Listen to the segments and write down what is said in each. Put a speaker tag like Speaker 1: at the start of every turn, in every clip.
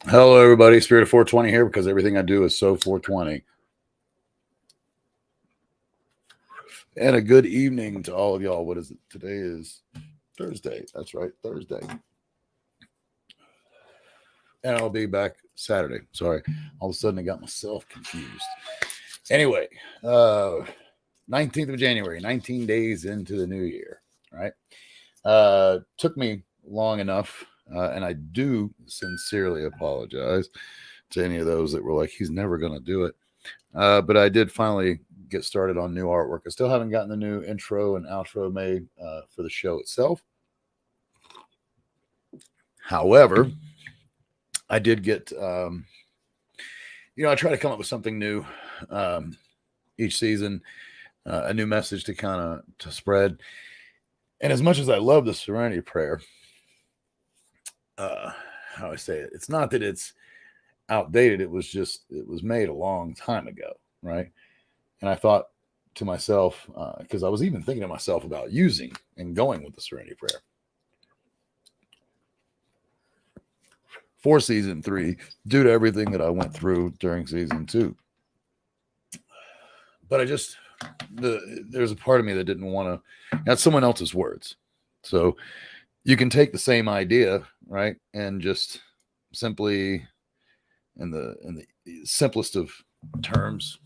Speaker 1: Hello, everybody. Spirit of 420 here because everything I do is so 420. And a good evening to all of y'all. What is it? Today is Thursday. That's right, Thursday. And I'll be back Saturday. Sorry. All of a sudden I got myself confused. Anyway, 19th of January, 19 days into the new year, right? Took me long enough. And I do sincerely apologize to any of those that were like, he's never going to do it. But I did finally get started on new artwork. I still haven't gotten the new intro and outro made for the show itself. However, I did get, I try to come up with something new each season, a new message to spread. And as much as I love the Serenity Prayer, how I say it, it's not that it's outdated. It was made a long time ago, right? And I thought to myself, because I was even thinking to myself about using and going with the Serenity Prayer for season 3, due to everything that I went through during season 2. But there's a part of me that didn't want to. That's someone else's words, so you can take the same idea, right, and just simply, in the simplest of terms,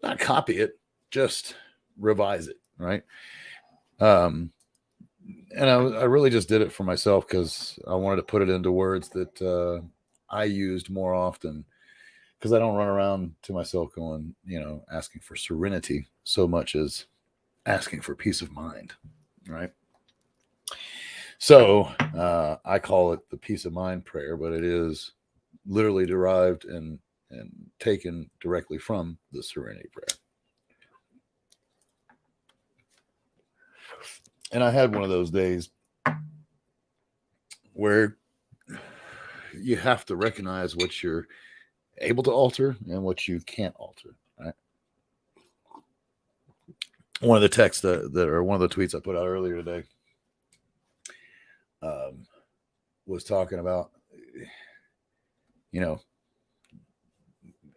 Speaker 1: not copy it, just revise it, right? And I really just did it for myself because I wanted to put it into words that I used more often, because I don't run around to myself going, asking for serenity so much as asking for peace of mind, right? So I call it the peace of mind prayer, but it is literally derived and taken directly from the Serenity Prayer. And I had one of those days where you have to recognize what you're able to alter and what you can't alter, right? One of the texts or one of the tweets I put out earlier today was talking about,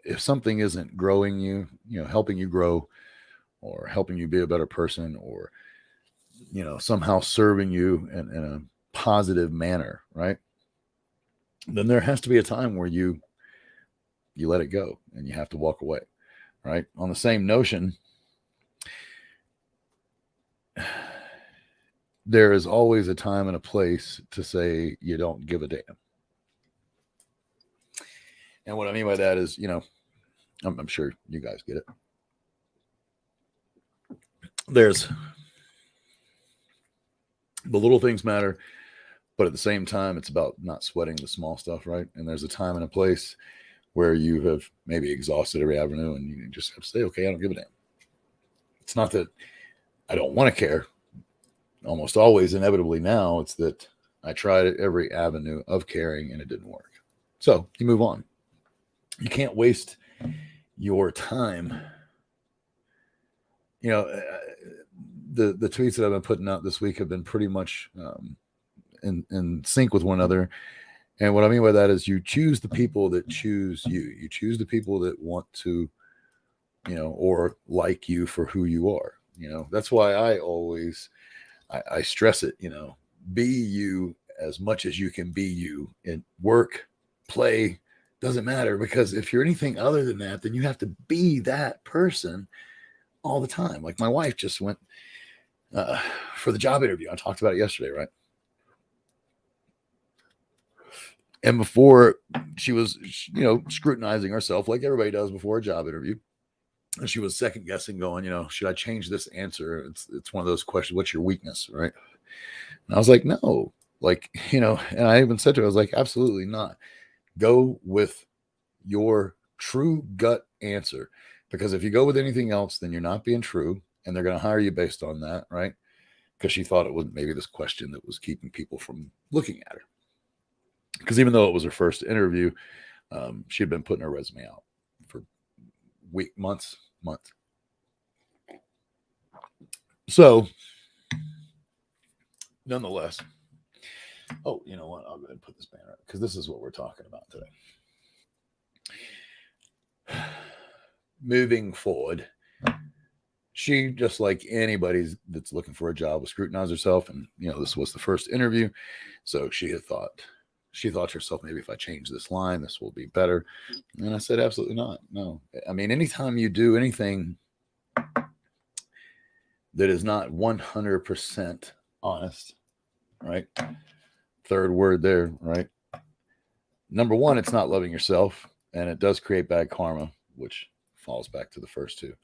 Speaker 1: if something isn't growing you, helping you grow or helping you be a better person, or, somehow serving you in a positive manner, right? Then there has to be a time where you let it go and you have to walk away, right? On the same notion, there is always a time and a place to say you don't give a damn. And what I mean by that is, I'm sure you guys get it. There's the little things matter, but at the same time, it's about not sweating the small stuff, right? And there's a time and a place where you have maybe exhausted every avenue and you just have to say, okay, I don't give a damn. It's not that I don't want to care. Almost always, inevitably now, it's that I tried every avenue of caring and it didn't work. So you move on. You can't waste your time. The tweets that I've been putting out this week have been pretty much in sync with one another. And what I mean by that is you choose the people that choose you. You choose the people that want to, or like you for who you are. That's why I stress it, be you as much as you can be you in work, play, doesn't matter. Because if you're anything other than that, then you have to be that person all the time. Like my wife just went for the job interview. I talked about it yesterday, right? And before, she was, scrutinizing herself like everybody does before a job interview. And she was second guessing, going, should I change this answer? It's one of those questions. What's your weakness, right? And I was like, no, like, and I even said to her, I was like, absolutely not. Go with your true gut answer, because if you go with anything else, then you're not being true, and they're going to hire you based on that, right? Because she thought it was maybe this question that was keeping people from looking at her. Because even though it was her first interview, she had been putting her resume out for months. So, nonetheless, you know what? I'll go ahead and put this banner up because this is what we're talking about today. Moving forward, she, just like anybody that's looking for a job, will scrutinize herself, and this was the first interview, so she thought to herself, maybe if I change this line, this will be better. And I said, absolutely not. No, I mean, anytime you do anything that is not 100% honest, right? Third word there, right? Number one, it's not loving yourself, and it does create bad karma, which falls back to the first two.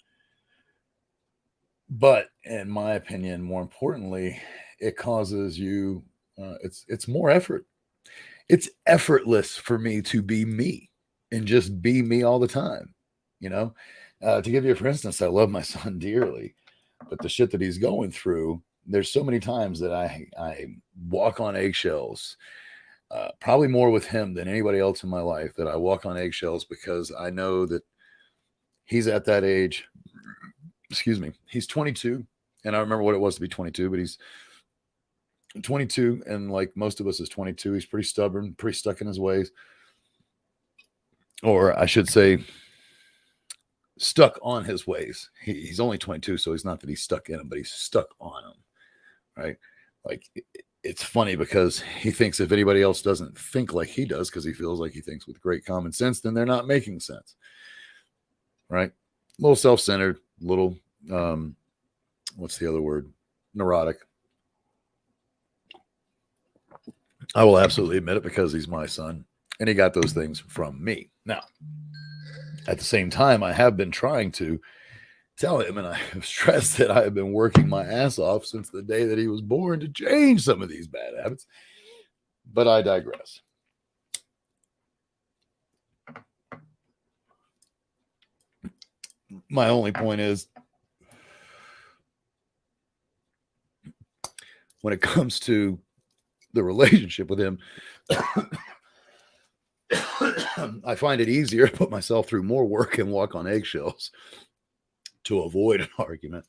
Speaker 1: But in my opinion, more importantly, it causes you, it's more effort. It's effortless for me to be me and just be me all the time. To give you, for instance, I love my son dearly, but the shit that he's going through, there's so many times that I walk on eggshells, probably more with him than anybody else in my life, that I walk on eggshells because I know that he's at that age. Excuse me. He's 22, and I remember what it was to be 22, but he's 22, and like most of us is 22, he's pretty stubborn, pretty stuck in his ways. Or I should say, stuck on his ways. He's only 22, so he's not that he's stuck in them, but he's stuck on them, right? Like, it's funny because he thinks if anybody else doesn't think like he does, because he feels like he thinks with great common sense, then they're not making sense, right? A little self-centered, little, what's the other word? Neurotic. I will absolutely admit it because he's my son, and he got those things from me. Now, at the same time, I have been trying to tell him, and I have stressed that I have been working my ass off since the day that he was born to change some of these bad habits. But I digress. My only point is, when it comes to the relationship with him, I find it easier to put myself through more work and walk on eggshells to avoid an argument,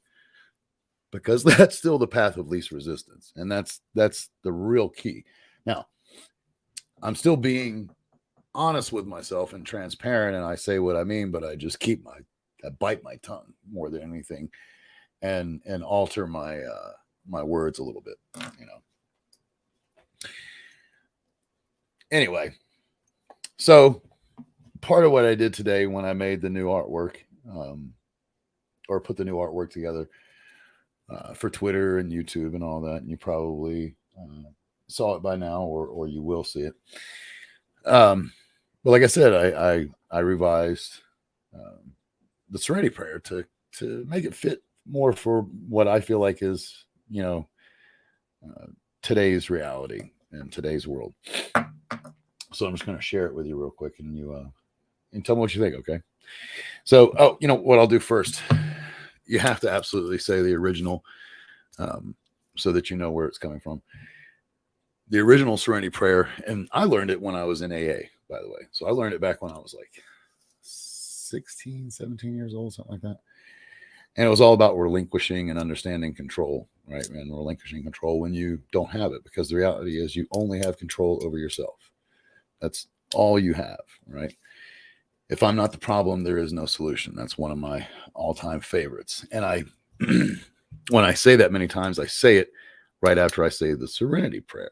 Speaker 1: because that's still the path of least resistance, and that's the real key. Now, I'm still being honest with myself and transparent, and I say what I mean, but I just I bite my tongue more than anything, and alter my my words a little bit. Anyway, so part of what I did today when I made the new artwork, or put the new artwork together, for Twitter and YouTube and all that, and you probably saw it by now, or you will see it. But like I said, I revised the Serenity Prayer to make it fit more for what I feel like is today's reality and today's world. So I'm just going to share it with you real quick, and you tell me what you think, okay? So, what I'll do first, you have to absolutely say the original, so that you know where it's coming from. The original Serenity Prayer, and I learned it when I was in AA, by the way. So I learned it back when I was like 16, 17 years old, something like that. And it was all about relinquishing and understanding control, right? And relinquishing control when you don't have it, because the reality is you only have control over yourself. That's all you have, right? If I'm not the problem, there is no solution. That's one of my all-time favorites. And I, when I say that many times, I say it right after I say the Serenity Prayer,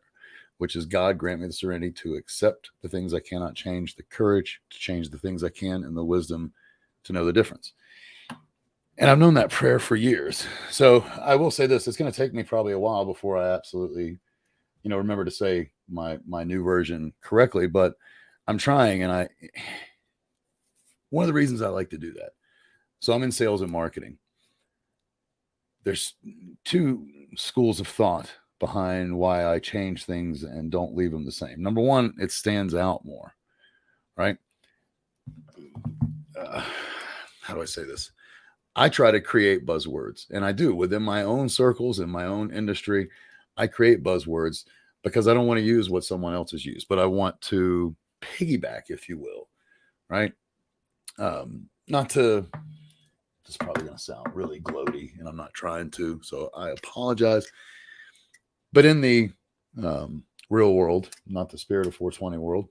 Speaker 1: which is, God grant me the serenity to accept the things I cannot change, the courage to change the things I can, and the wisdom to know the difference. And I've known that prayer for years. So I will say this, it's going to take me probably a while before I absolutely, remember to say my new version correctly, but I'm trying. And one of the reasons I like to do that, So I'm in sales and marketing. There's two schools of thought behind why I change things and don't leave them the same. Number one, it stands out more, right? How do I say this? I try to create buzzwords, and I do within my own circles, in my own industry. I create buzzwords because I don't want to use what someone else has used, but I want to piggyback, if you will, right? Not to, this is probably going to sound really gloaty, and I'm not trying to, so I apologize. But in the real world, not the Spirit of 420 world,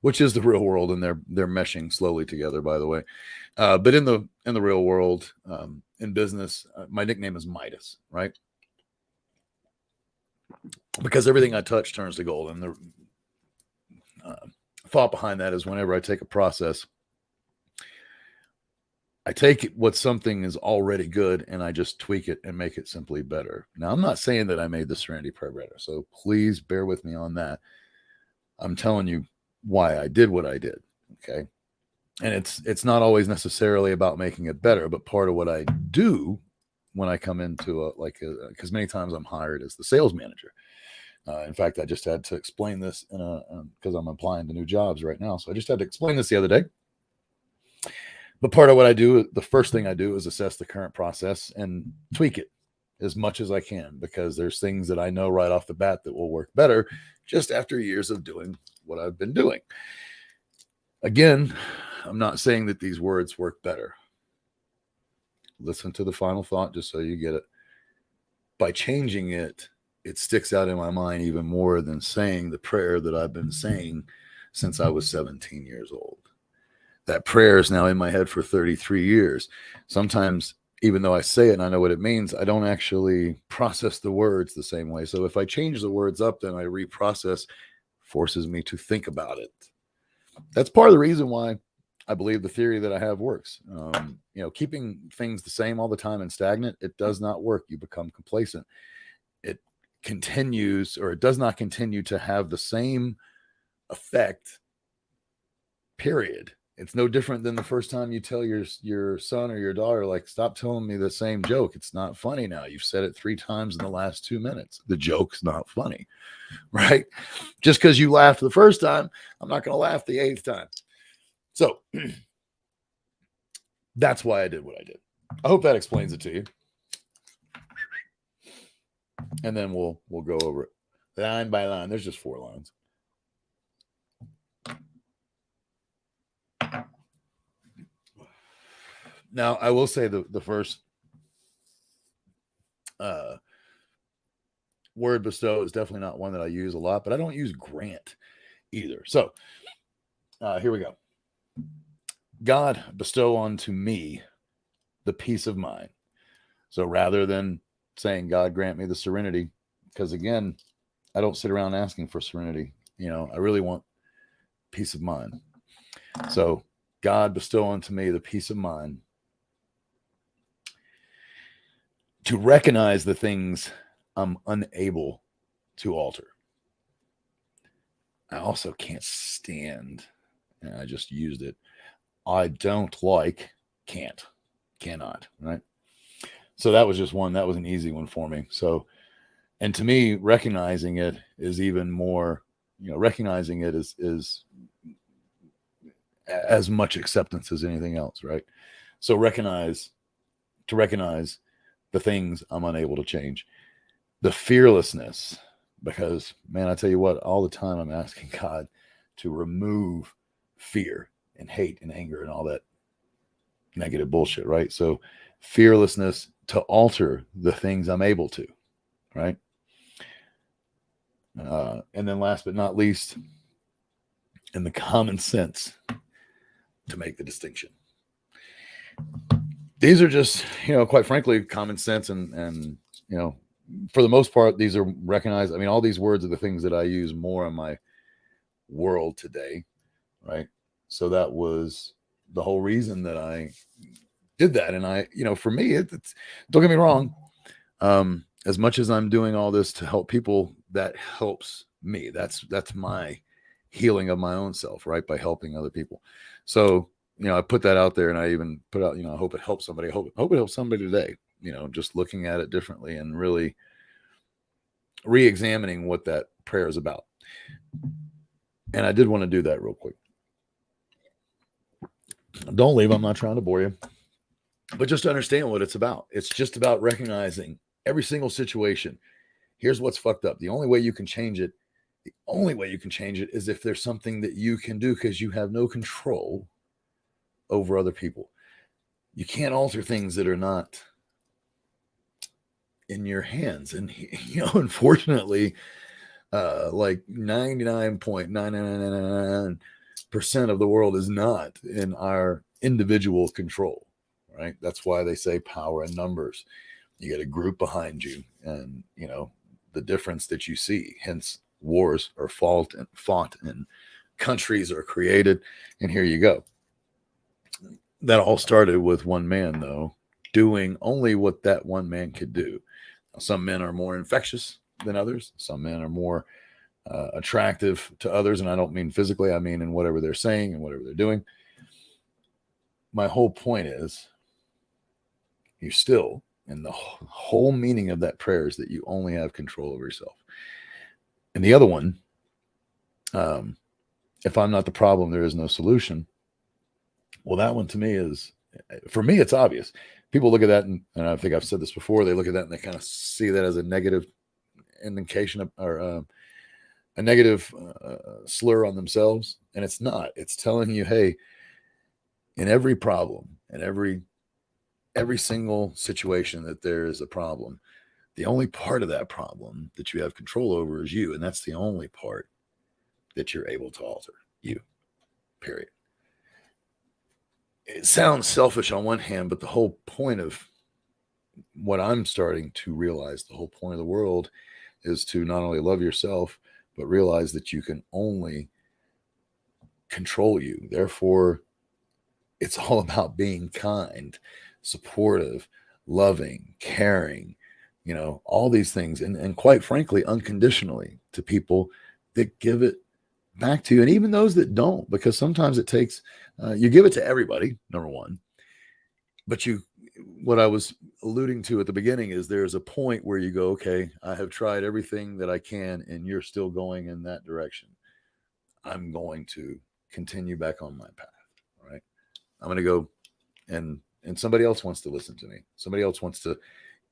Speaker 1: which is the real world, and they're meshing slowly together, by the way. But in the real world, in business, my nickname is Midas, right? Because everything I touch turns to gold. And the thought behind that is whenever I take a process, I take what something is already good and I just tweak it and make it simply better. Now, I'm not saying that I made the Serenity Prayer better, so please bear with me on that. I'm telling you why I did what I did, okay? And it's not always necessarily about making it better, but part of what I do when I come into because many times I'm hired as the sales manager. In fact, I just had to explain this because I'm applying to new jobs right now. So I just had to explain this the other day. But part of what I do, the first thing I do is assess the current process and tweak it as much as I can, because there's things that I know right off the bat that will work better just after years of doing what I've been doing. Again, I'm not saying that these words work better. Listen to the final thought just so you get it. By changing it, it sticks out in my mind even more than saying the prayer that I've been saying since I was 17 years old. That prayer is now in my head for 33 years. Sometimes, even though I say it and I know what it means, I don't actually process the words the same way. So if I change the words up, then I reprocess, forces me to think about it. That's part of the reason why I believe the theory that I have works. Keeping things the same all the time and stagnant, it does not work. You become complacent. It continues, or it does not continue to have the same effect, period. It's no different than the first time you tell your son or your daughter, like, stop telling me the same joke. It's not funny now. You've said it 3 times in the last 2 minutes. The joke's not funny, right? Just because you laughed the first time, I'm not going to laugh the 8th time. So that's why I did what I did. I hope that explains it to you. And then we'll go over it line by line. There's just 4 lines. Now, I will say the first word bestow is definitely not one that I use a lot, but I don't use grant either. So here we go. God, bestow unto me the peace of mind. So rather than saying, God, grant me the serenity, because again, I don't sit around asking for serenity. I really want peace of mind. So God, bestow unto me the peace of mind to recognize the things I'm unable to alter. I also can't stand, and I just used it, I don't like, cannot, right? So that was just one, that was an easy one for me. So, and to me, recognizing it is even more, recognizing it is as much acceptance as anything else, right? So recognize the things I'm unable to change. The fearlessness, because, man, I tell you what, all the time I'm asking God to remove fear and hate and anger and all that negative bullshit, right? So fearlessness to alter the things I'm able to, right? And then last but not least, and the common sense to make the distinction. These are just, quite frankly, common sense. And for the most part, these are recognized. I mean, all these words are the things that I use more in my world today, right? So that was the whole reason that I did that. And I, for me, it's don't get me wrong. As much as I'm doing all this to help people, that helps me. That's my healing of my own self, right? By helping other people. So I put that out there, and I even put out, I hope it helps somebody. I hope it helps somebody today, just looking at it differently and really re-examining what that prayer is about. And I did want to do that real quick. Don't leave. I'm not trying to bore you, but just understand what it's about. It's just about recognizing every single situation. Here's what's fucked up. The only way you can change it is if there's something that you can do, because you have no control over other people. You can't alter things that are not in your hands. And, unfortunately, like 99.999% of the world is not in our individual control, right? That's why they say power in numbers. You get a group behind you, and, the difference that you see, hence wars are fought and countries are created. And here you go. That all started with one man, though, doing only what that one man could do. Now, some men are more infectious than others. Some men are more attractive to others. And I don't mean physically, I mean in whatever they're saying and whatever they're doing. My whole point is, you still, and the whole meaning of that prayer is that you only have control over yourself. And the other one, if I'm not the problem, there is no solution. Well, that one to me is, for me, it's obvious. People look at that, and I think I've said this before, they look at that and they kind of see that as a negative indication of, or a negative slur on themselves. And it's not. It's telling you, hey, in every problem, in every single situation that there is a problem, the only part of that problem that you have control over is you. And that's the only part that you're able to alter. You, period. It sounds selfish on one hand, but the whole point of what I'm starting to realize, the whole point of the world, is to not only love yourself, but realize that you can only control you. Therefore, it's all about being kind, supportive, loving, caring, all these things. And quite frankly, unconditionally to people that give it back to you. And even those that don't, because sometimes it takes, you give it to everybody, number one. But what I was alluding to at the beginning is there's a point where you go, okay, I have tried everything that I can, and you're still going in that direction. I'm going to continue back on my path, right? I'm going to go, and somebody else wants to listen to me. Somebody else wants to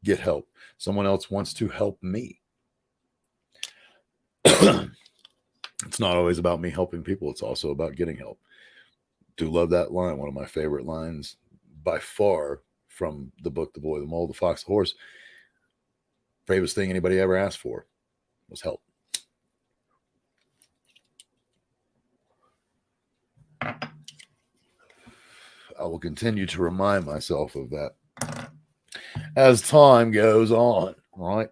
Speaker 1: get help. Someone else wants to help me. It's not always about me helping people. It's also about getting help. Do love that line. One of my favorite lines by far from the book, The Boy, the Mole, the Fox, the Horse. Bravest thing anybody ever asked for was help. I will continue to remind myself of that as time goes on, right?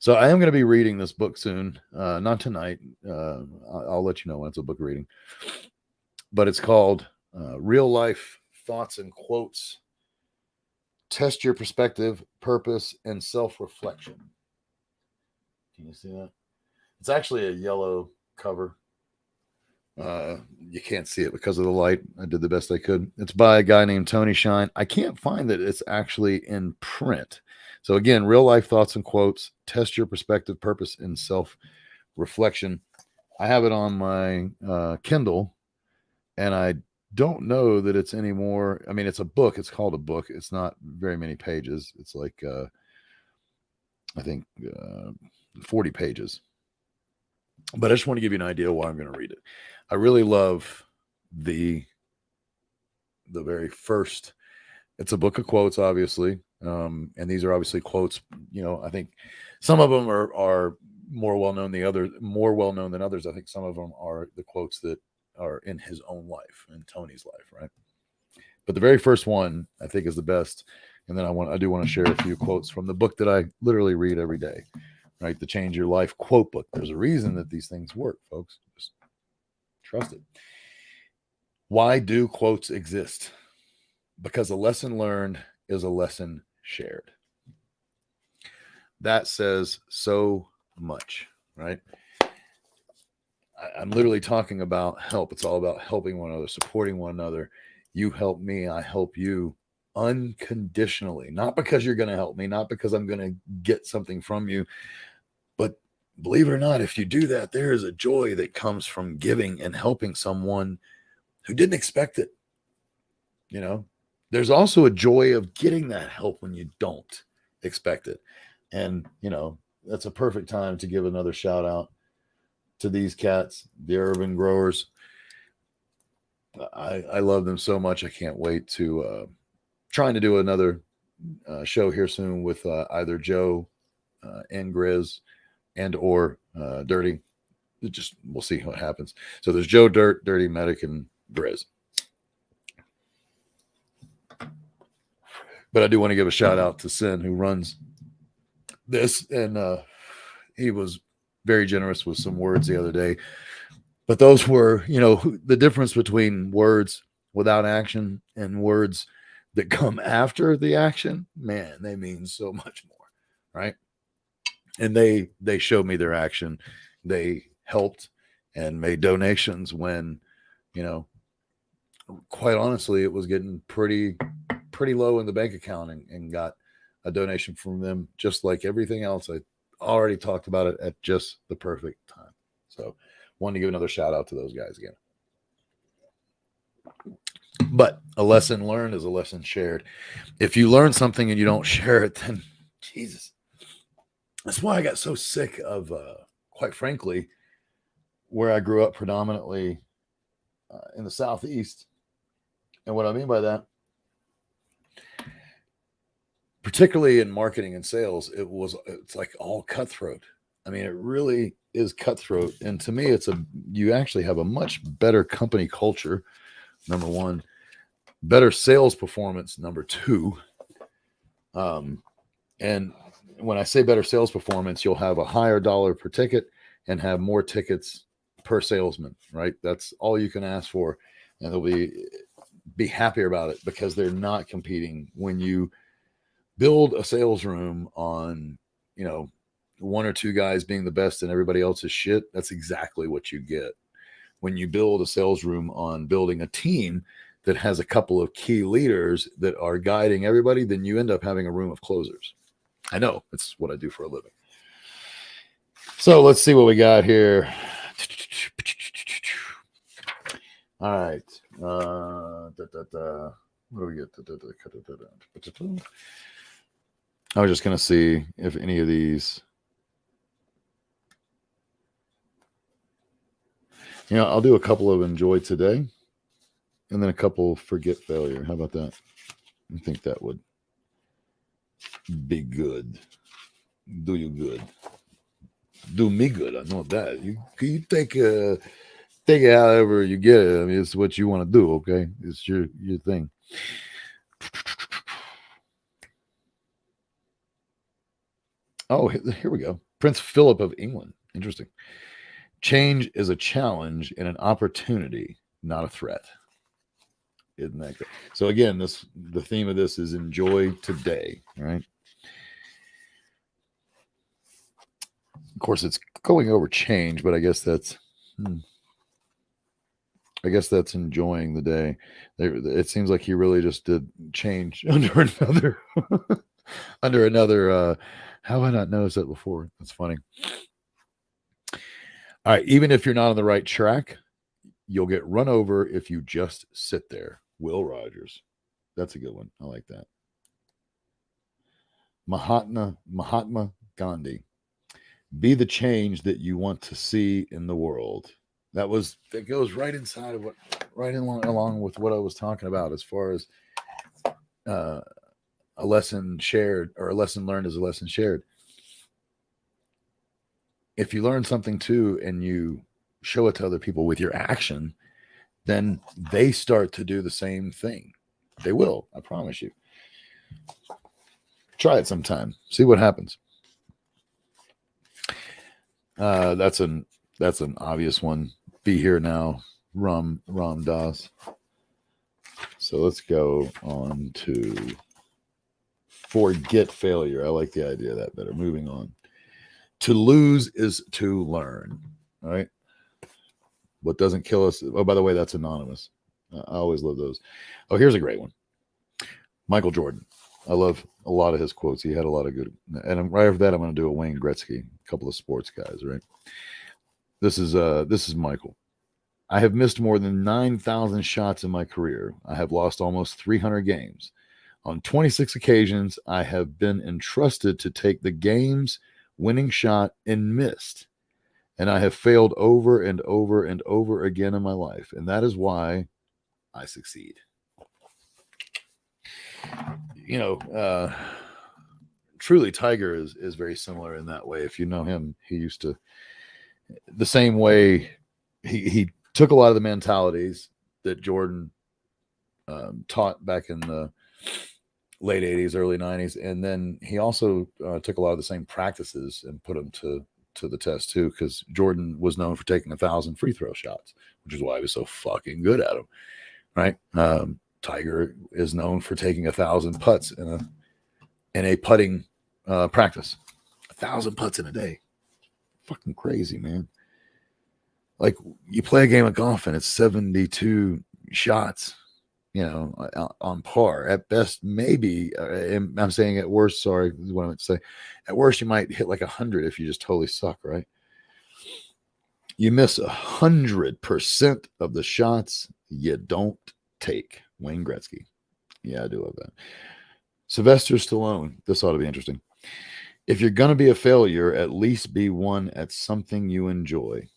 Speaker 1: So I am going to be reading this book soon. Not tonight. I'll let you know when it's a book reading. But it's called Real Life Thoughts and Quotes. Test your perspective, purpose, and self-reflection. Can you see that? It's actually a yellow cover. You can't see it because of the light. I did the best I could. It's by a guy named Tony Shine. I can't find that it's actually in print. So again, Real Life Thoughts and Quotes, Test Your Perspective, Purpose, and Self-Reflection. I have it on my Kindle, and I don't know that it's anymore. I mean, it's a book. It's called a book. It's not very many pages. It's like, I think 40 pages. But I just want to give you an idea why I'm going to read it. I really love the very first. It's a book of quotes, obviously. And these are obviously quotes. I think some of them are more well known than others. I think some of them are the quotes that are in his own life, in Tony's life, right? But the very first one I think is the best. And then I do want to share a few quotes from the book that I literally read every day, right? The Change Your Life quote book. There's a reason that these things work, folks. Just trust it. Why do quotes exist? Because a lesson learned is a lesson shared. That says so much, right? I'm literally talking about help. It's all about helping one another, supporting one another. You help me, I help you unconditionally. Not because you're going to help me, not because I'm going to get something from you, but believe it or not, if you do that, there is a joy that comes from giving and helping someone who didn't expect it. You know, there's also a joy of getting that help when you don't expect it. And, you know, that's a perfect time to give another shout out to these cats, the urban growers. I love them so much. I can't wait to trying to do another show here soon with either Joe and Grizz and or Dirty. Just we'll see what happens. So there's Joe, Dirty, Medic, and Grizz. But I do want to give a shout out to Sin, who runs this, and he was very generous with some words the other day. But those were, you know, the difference between words without action and words that come after the action. Man, they mean so much more, right? And they showed me their action. They helped and made donations when, you know, quite honestly, it was getting pretty low in the bank account, and got a donation from them, just like everything else. I already talked about it at just the perfect time. So wanted to give another shout out to those guys again. But a lesson learned is a lesson shared. If you learn something and you don't share it, then Jesus. That's why I got so sick of, quite frankly, where I grew up predominantly in the Southeast. And what I mean by that, particularly in marketing and sales, it's like all cutthroat. I mean, it really is cutthroat. And to me, you actually have a much better company culture, number one, better sales performance, number two. And when I say better sales performance, you'll have a higher dollar per ticket and have more tickets per salesman, right? That's all you can ask for. And they'll be happier about it because they're not competing. When you build a sales room on, you know, one or two guys being the best and everybody else is shit, that's exactly what you get. When you build a sales room on building a team that has a couple of key leaders that are guiding everybody, then you end up having a room of closers. I know, it's what I do for a living. So let's see what we got here. All right. What do we get? I was just going to see if any of these, you know, I'll do a couple of enjoy today and then a couple forget failure. How about that? I think that would be good. Do you good. Do me good. I know that. You take it however you get it. I mean, it's what you want to do, okay? It's your thing. Oh, here we go. Prince Philip of England. Interesting. Change is a challenge and an opportunity, not a threat. Isn't that great? So again, the theme of this is enjoy today, right? Of course, it's going over change, but I guess that's enjoying the day. It seems like he really just did change under another. How have I not noticed that before? That's funny. All right, even if you're not on the right track, you'll get run over if you just sit there. Will Rogers. That's a good one. I like that. Mahatma Gandhi. Be the change that you want to see in the world. That goes right inside of along with what I was talking about as far as a lesson shared, or a lesson learned is a lesson shared. If you learn something too and you show it to other people with your action, then they start to do the same thing. They will, I promise you. Try it sometime. See what happens. That's an obvious one. Be here now. Ram Das. So let's go on to forget failure. I like the idea of that better. Moving on. To lose is to learn. All right. What doesn't kill us. Oh, by the way, that's anonymous. I always love those. Oh, here's a great one. Michael Jordan. I love a lot of his quotes. He had a lot of good. And right after that, I'm going to do a Wayne Gretzky, a couple of sports guys, right? This is Michael. I have missed more than 9,000 shots in my career. I have lost almost 300 games. On 26 occasions, I have been entrusted to take the game's winning shot and missed. And I have failed over and over and over again in my life. And that is why I succeed. You know, truly, Tiger is very similar in that way. If you know him, he used to, the same way, he took a lot of the mentalities that Jordan taught back in the late 80s, early 90s. And then he also took a lot of the same practices and put them to the test too, because Jordan was known for taking 1,000 free throw shots, which is why he was so fucking good at them, right? Tiger is known for taking 1,000 putts in a putting practice. 1,000 putts in a day. Fucking crazy, man. Like, you play a game of golf and it's 72 shots, you know, on par. At best, maybe, I'm saying at worst, sorry, is what I meant to say. At worst, you might hit like 100 if you just totally suck, right? You miss 100% of the shots you don't take. Wayne Gretzky. Yeah, I do love that. Sylvester Stallone. This ought to be interesting. If you're going to be a failure, at least be one at something you enjoy.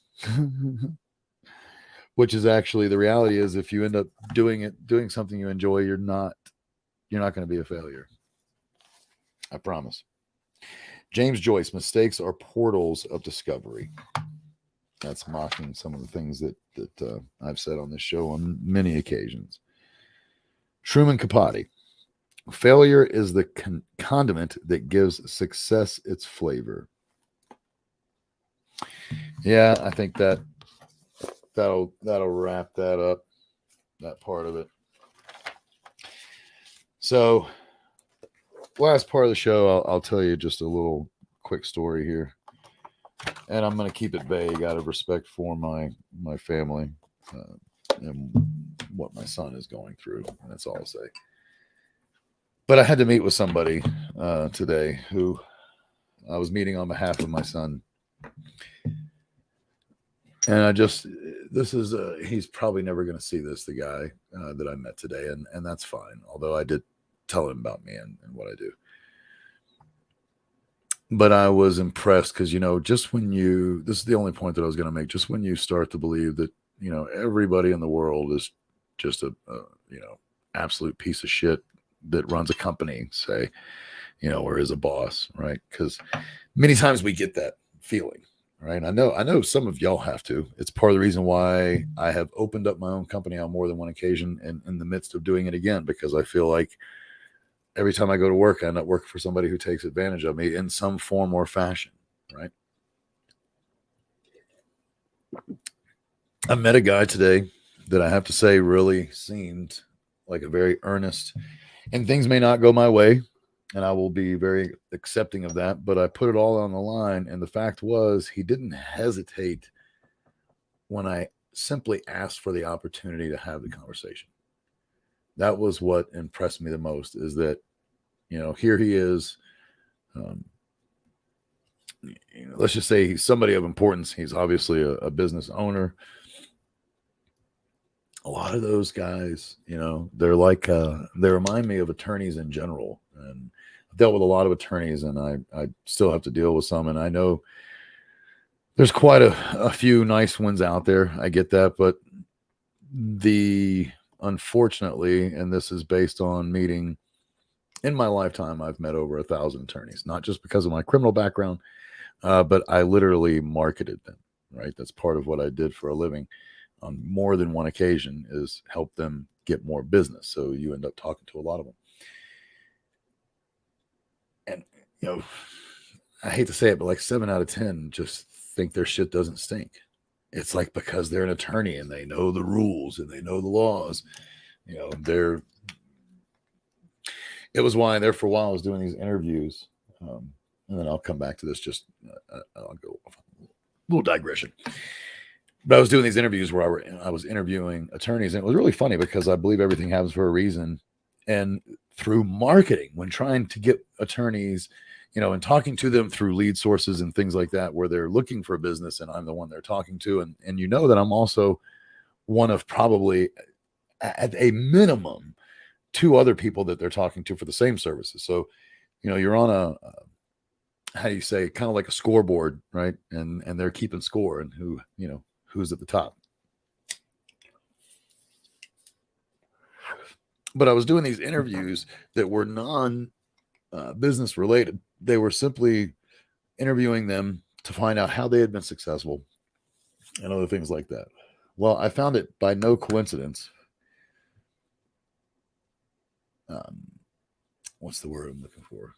Speaker 1: Which is actually, the reality is, if you end up doing something you enjoy, you're not going to be a failure. I promise. James Joyce, mistakes are portals of discovery. That's mocking some of the things that I've said on this show on many occasions. Truman Capote. Failure is the condiment that gives success its flavor. Yeah, I think that'll wrap that up, that part of it. So, last part of the show, I'll tell you just a little quick story here, and I'm going to keep it vague out of respect for my family and what my son is going through. And that's all I'll say. But I had to meet with somebody today who I was meeting on behalf of my son. And he's probably never going to see this, the guy that I met today. And that's fine. Although I did tell him about me and what I do. But I was impressed because, just when this is the only point that I was going to make, just when you start to believe that, everybody in the world is just a absolute piece of shit that runs a company, say, or is a boss, right? Because many times we get that feeling, right? I know some of y'all have to. It's part of the reason why I have opened up my own company on more than one occasion, and in the midst of doing it again, because I feel like every time I go to work, I end up working for somebody who takes advantage of me in some form or fashion, right? I met a guy today that I have to say really seemed like a very earnest, and things may not go my way, and I will be very accepting of that, but I put it all on the line. And the fact was, he didn't hesitate when I simply asked for the opportunity to have the conversation. That was what impressed me the most, is that, here he is. Let's just say he's somebody of importance. He's obviously a business owner. A lot of those guys, they're like, they remind me of attorneys in general. And I've dealt with a lot of attorneys, and I still have to deal with some. And I know there's quite a few nice ones out there. I get that. But unfortunately, and this is based on meeting, in my lifetime, I've met over 1,000 attorneys, not just because of my criminal background, but I literally marketed them, right? That's part of what I did for a living on more than one occasion, is help them get more business. So you end up talking to a lot of them. And, I hate to say it, but like 7 out of 10 just think their shit doesn't stink. It's like, because they're an attorney and they know the rules and they know the laws, it was why there for a while I was doing these interviews. And then I'll come back to this, I'll go a little digression. But I was doing these interviews where I was interviewing attorneys, and it was really funny because I believe everything happens for a reason. And through marketing, when trying to get attorneys, and talking to them through lead sources and things like that, where they're looking for a business and I'm the one they're talking to. And that I'm also one of probably at a minimum 2 other people that they're talking to for the same services. So, you're on a, how do you say, kind of like a scoreboard, right? And they're keeping score and who's at the top. But I was doing these interviews that were non-business related. They were simply interviewing them to find out how they had been successful and other things like that. Well, I found it by no coincidence. What's the word I'm looking for?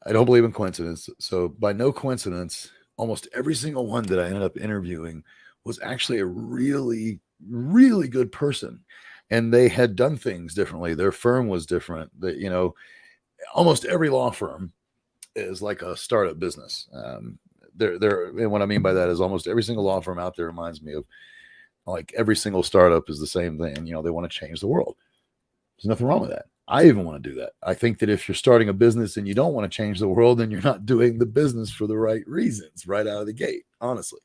Speaker 1: I don't believe in coincidence. So by no coincidence, almost every single one that I ended up interviewing was actually a really, really good person. And they had done things differently. Their firm was different. That, almost every law firm is like a startup business. And what I mean by that is almost every single law firm out there reminds me of, like, every single startup is the same thing. They want to change the world. There's nothing wrong with that. I even want to do that. I think that if you're starting a business and you don't want to change the world, then you're not doing the business for the right reasons right out of the gate, honestly.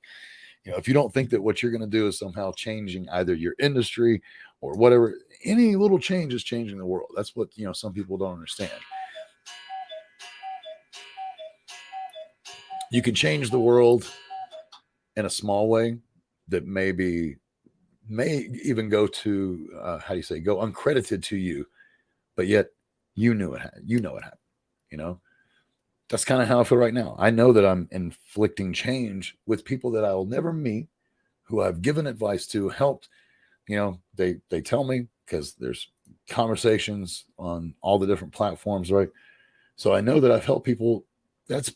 Speaker 1: If you don't think that what you're going to do is somehow changing either your industry or whatever, any little change is changing the world. That's what, some people don't understand. You can change the world in a small way that may even go to, go uncredited to you, but yet you know it happened. That's kind of how I feel right now. I know that I'm inflicting change with people that I will never meet, who I've given advice to, helped. They tell me, because there's conversations on all the different platforms, right? So I know that I've helped people. That's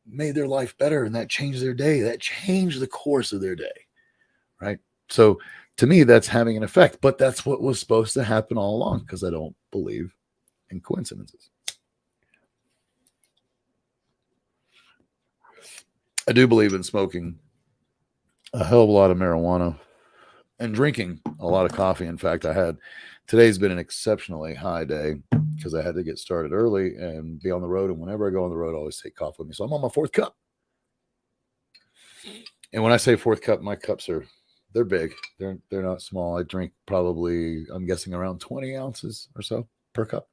Speaker 1: made their life better, and that changed their day. That changed the course of their day, right? So to me, that's having an effect. But that's what was supposed to happen all along, because I don't believe in coincidences. I do believe in smoking a hell of a lot of marijuana and drinking a lot of coffee. In fact, today's been an exceptionally high day because I had to get started early and be on the road. And whenever I go on the road, I always take coffee with me. So I'm on my 4th cup. And when I say 4th cup, my cups they're big. They're not small. I drink probably, I'm guessing, around 20 ounces or so per cup.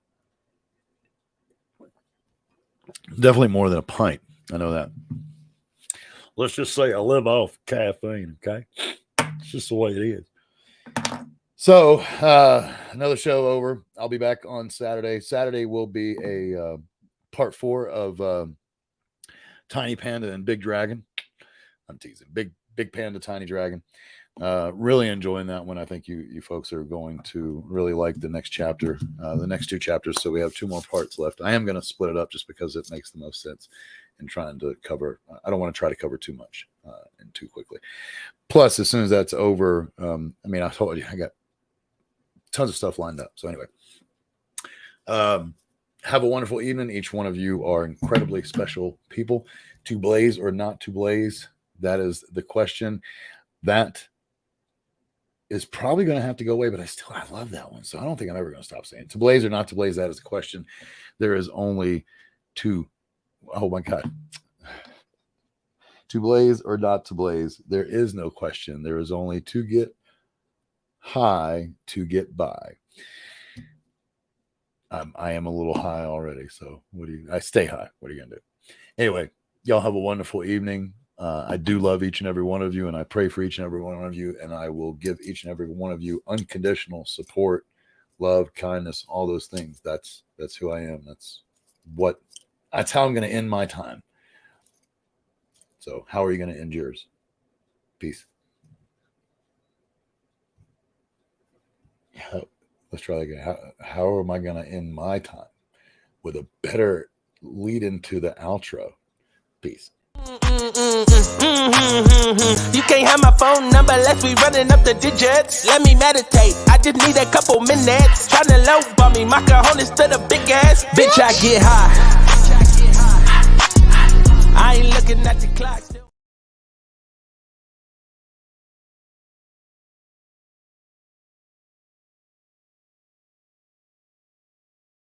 Speaker 1: Definitely more than a pint. I know that. Let's just say I live off caffeine, okay? It's just the way it is. So, another show over. I'll be back on Saturday. Saturday will be a part 4 of Tiny Panda and Big Dragon. I'm teasing. Big Panda, Tiny Dragon. Really enjoying that one. I think you folks are going to really like the next chapter, the next 2 chapters. So we have 2 more parts left. I am going to split it up just because it makes the most sense in trying to cover. I don't want to try to cover too much and too quickly. Plus, as soon as that's over, I told you I got tons of stuff lined up. So anyway, have a wonderful evening. Each one of you are incredibly special people. To blaze or not to blaze? That is the question. That is probably going to have to go away, but I love that one. So I don't think I'm ever going to stop saying to blaze or not to blaze. That is a question. There is only 2. Oh my God. To blaze or not to blaze. There is no question. There is only to get high to get by. I am a little high already. So I stay high. What are you going to do? Anyway, y'all have a wonderful evening. I do love each and every one of you, and I pray for each and every one of you, and I will give each and every one of you unconditional support, love, kindness, all those things. That's who I am. That's how I'm going to end my time. So how are you going to end yours? Peace. Let's try that again. How am I going to end my time with a better lead into the outro? Peace.
Speaker 2: You can't have my phone number unless we running up the digits. Let me meditate, I just need a couple minutes. Tryna low bomb me, my cojones to the big ass. Bitch, I get high. I ain't looking at the clock.